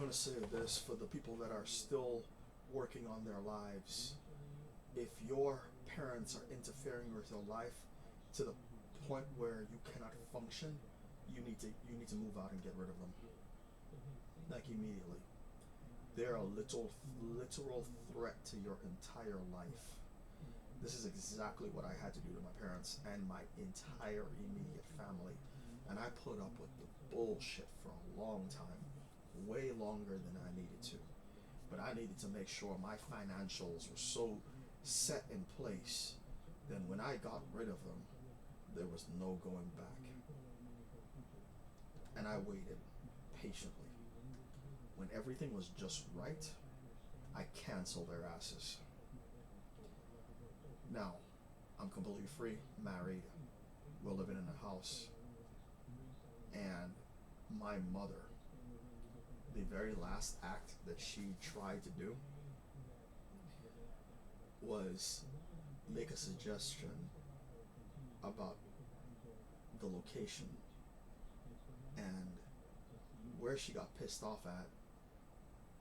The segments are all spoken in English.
going to say this for the people that are still working on their lives. If your parents are interfering with your life to the point where you cannot function, you need to move out and get rid of them, like immediately. They're a literal threat to your entire life. This is exactly what I had to do to my parents and my entire immediate family. And I put up with the bullshit for a long time, way longer than I needed to. But I needed to make sure my financials were so set in place. Then when I got rid of them, there was no going back. And I waited patiently. When everything was just right, I canceled their asses. Now, I'm completely free, married, we're living in a house, and my mother, the very last act that she tried to do was make a suggestion about the location, and where she got pissed off at.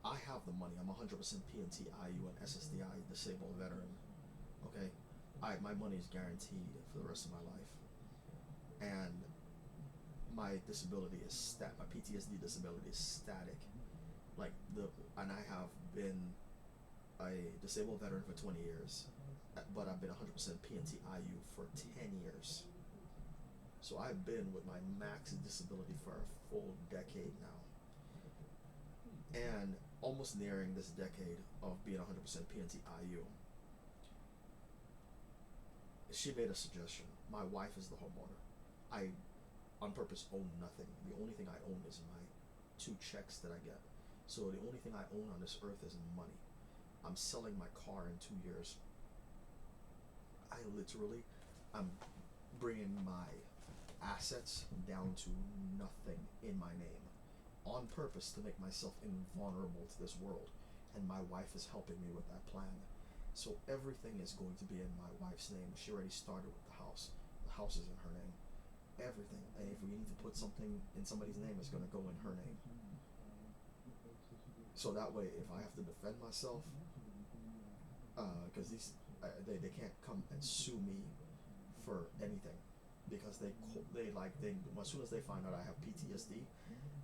I have the money. I'm 100% PNT, IU, and SSDI disabled veteran. Okay, my money is guaranteed for the rest of my life, and my disability is my PTSD disability is static. And I have been a disabled veteran for 20 years, but I've been 100% PNT, IU for 10 years. So I've been with my max disability for a full decade now, and almost nearing this decade of being 100% PNT, IU. She made a suggestion. My wife is the homeowner. I, on purpose, own nothing. The only thing I own is my 2 checks that I get. So the only thing I own on this earth is money. I'm selling my car in 2 years. I'm bringing my assets down to nothing in my name, on purpose to make myself invulnerable to this world. And my wife is helping me with that plan. So everything is going to be in my wife's name. She already started with the house. The house is in her name. Everything. And if we need to put something in somebody's name, it's going to go in her name. So that way, if I have to defend myself, because they can't come and sue me for anything, because they as soon as they find out I have PTSD,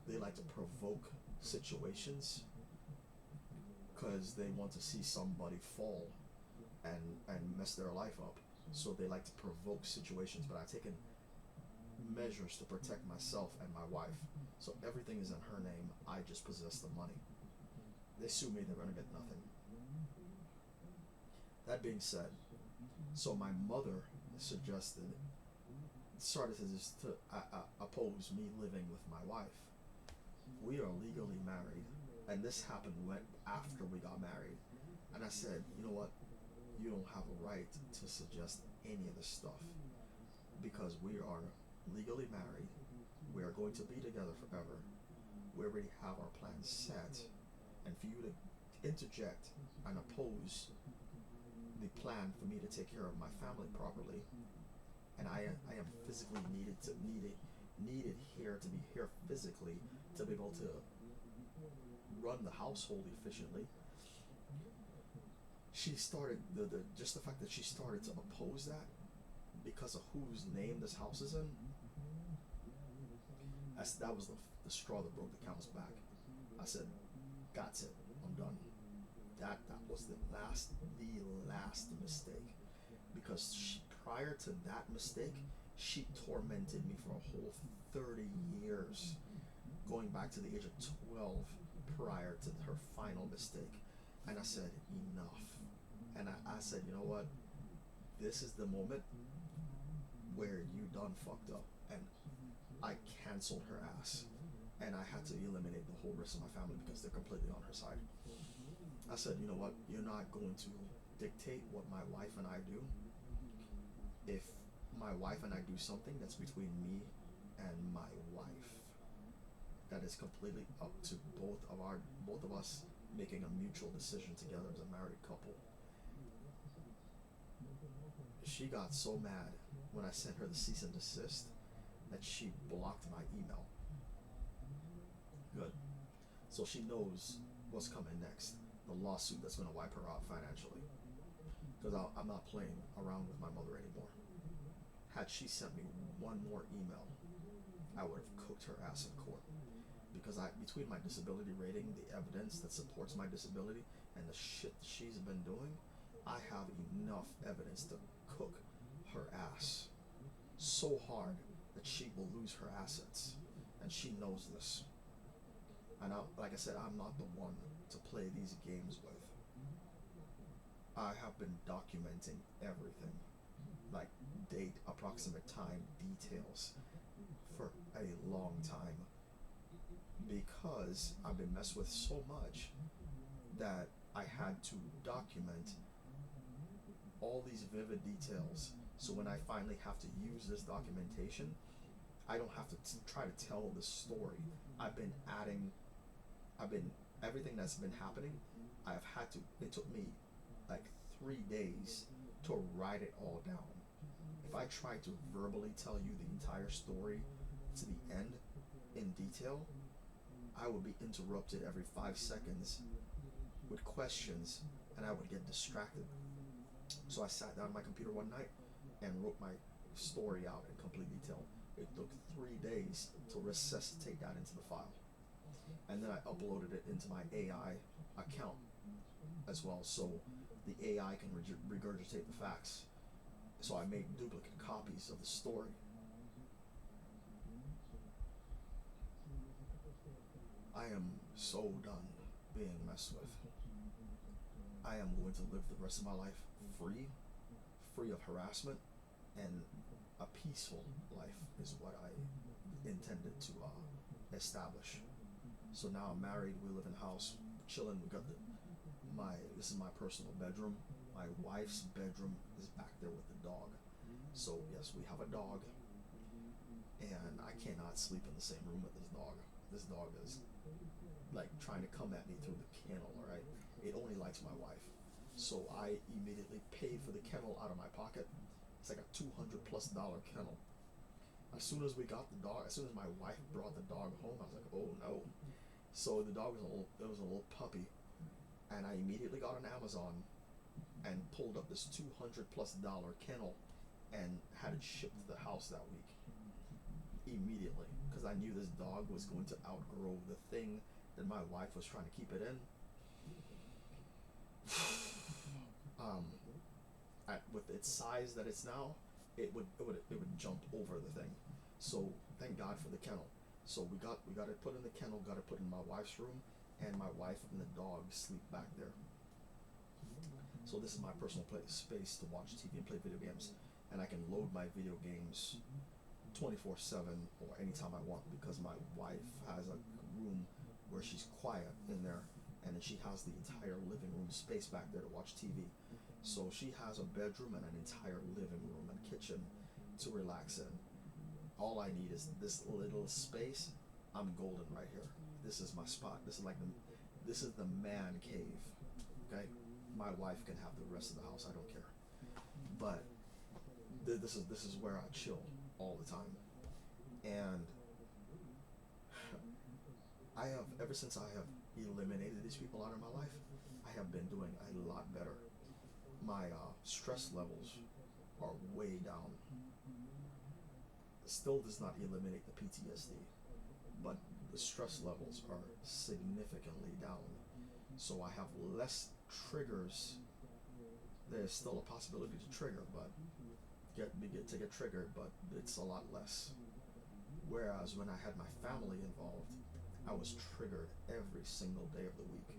they like to provoke situations because they want to see somebody fall and mess their life up. So they like to provoke situations, but I've taken measures to protect myself and my wife. So everything is in her name. I just possess the money. They sue me, they're gonna get nothing. That being said, so my mother started to oppose me living with my wife. We are legally married, and this happened after we got married. And I said, you know what? You don't have a right to suggest any of this stuff, because we are legally married. We are going to be together forever. We already have our plans set, and for you to interject and oppose the plan for me to take care of my family properly, and I am physically needed here to be here physically to be able to run the household efficiently. She started just the fact that she started to oppose that because of whose name this house is in. That was the straw that broke the camel's back. I said, that's it, I'm done. That was the last mistake, because prior to that mistake, she tormented me for a whole 30 years, going back to the age of 12, prior to her final mistake. And I said, enough. And I said, you know what? This is the moment where you done fucked up. And I canceled her ass. And I had to eliminate the whole rest of my family because they're completely on her side. I said, you know what? You're not going to dictate what my wife and I do. If my wife and I do something that's between me and my wife, that is completely up to both of us making a mutual decision together as a married couple. She got so mad when I sent her the cease and desist that she blocked my email. Good. So she knows what's coming next, the lawsuit that's going to wipe her out financially. Because I'm not playing around with my mother anymore. Had she sent me one more email, I would have cooked her ass in court. Because between my disability rating, the evidence that supports my disability, and the shit she's been doing, I have enough evidence to cook her ass so hard that she will lose her assets. And she knows this. And like I said, I'm not the one to play these games with. I have been documenting everything, like date, approximate time, details, for a long time, because I've been messed with so much that I had to document all these vivid details, so when I finally have to use this documentation, I don't have to try to tell the story. Everything that's been happening, it took me like 3 days to write it all down. If I tried to verbally tell you the entire story to the end in detail, I would be interrupted every 5 seconds with questions, and I would get distracted. So I sat down at my computer one night and wrote my story out in complete detail. It took 3 days to resuscitate that into the file. And then I uploaded it into my AI account as well, so the AI can regurgitate the facts. So I made duplicate copies of the story. I am so done being messed with. I am going to live the rest of my life free of harassment, and a peaceful life is what I intended to establish. So now I'm married, we live in a house, chilling. We got this is my personal bedroom. My wife's bedroom is back there with the dog. So yes, we have a dog, and I cannot sleep in the same room with this dog. This dog is like trying to come at me through the kennel, right? It only likes my wife. So I immediately paid for the kennel out of my pocket. It's like a $200+ kennel. As soon as my wife brought the dog home, I was like, oh no. So the dog was a little puppy, and I immediately got on Amazon and pulled up this $200+ kennel and had it shipped to the house that week. Immediately, because I knew this dog was going to outgrow the thing that my wife was trying to keep it in. With its size that it's now, it would jump over the thing. So thank God for the kennel. So we got it put in the kennel, got it put in my wife's room, and my wife and the dog sleep back there. So this is my personal space to watch TV and play video games, and I can load my video games 24/7 or anytime I want, because my wife has a room where she's quiet in there, and then she has the entire living room space back there to watch TV. So she has a bedroom and an entire living room and kitchen to relax in. All I need is this little space. I'm golden right here. This is my spot. This is the man cave. Okay, my wife can have the rest of the house. I don't care. But this is where I chill all the time. And ever since I have eliminated these people out of my life, I have been doing a lot better. My stress levels are way down. Still does not eliminate the PTSD, but the stress levels are significantly down. So I have less triggers. There's still a possibility to trigger, but get triggered, but it's a lot less. Whereas when I had my family involved, I was triggered every single day of the week.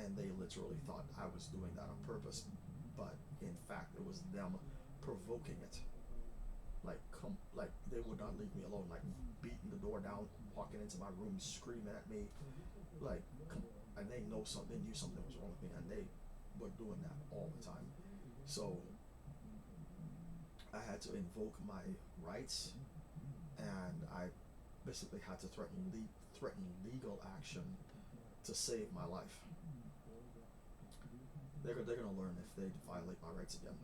And they literally thought I was doing that on purpose, but in fact it was them provoking it. Like they would not leave me alone, like beating the door down, walking into my room, screaming at me, and they knew something was wrong with me, and they were doing that all the time. So I had to invoke my rights, and I basically had to threaten legal action to save my life. They're gonna learn if they violate my rights again.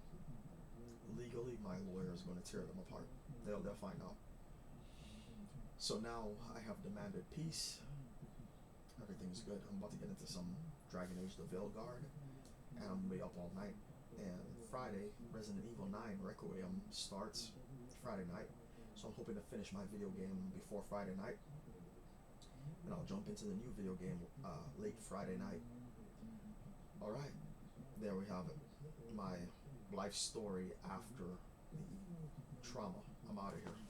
Legally, my lawyer is going to tear them apart. They'll find out. So now I have demanded peace. Everything's good. I'm about to get into some Dragon Age the Veilguard, and I'm gonna be up all night. And Friday, Resident Evil 9 Requiem starts Friday night, so I'm hoping to finish my video game before Friday night, and I'll jump into the new video game late Friday night. All right, there we have it. My life story after the trauma. I'm out of here.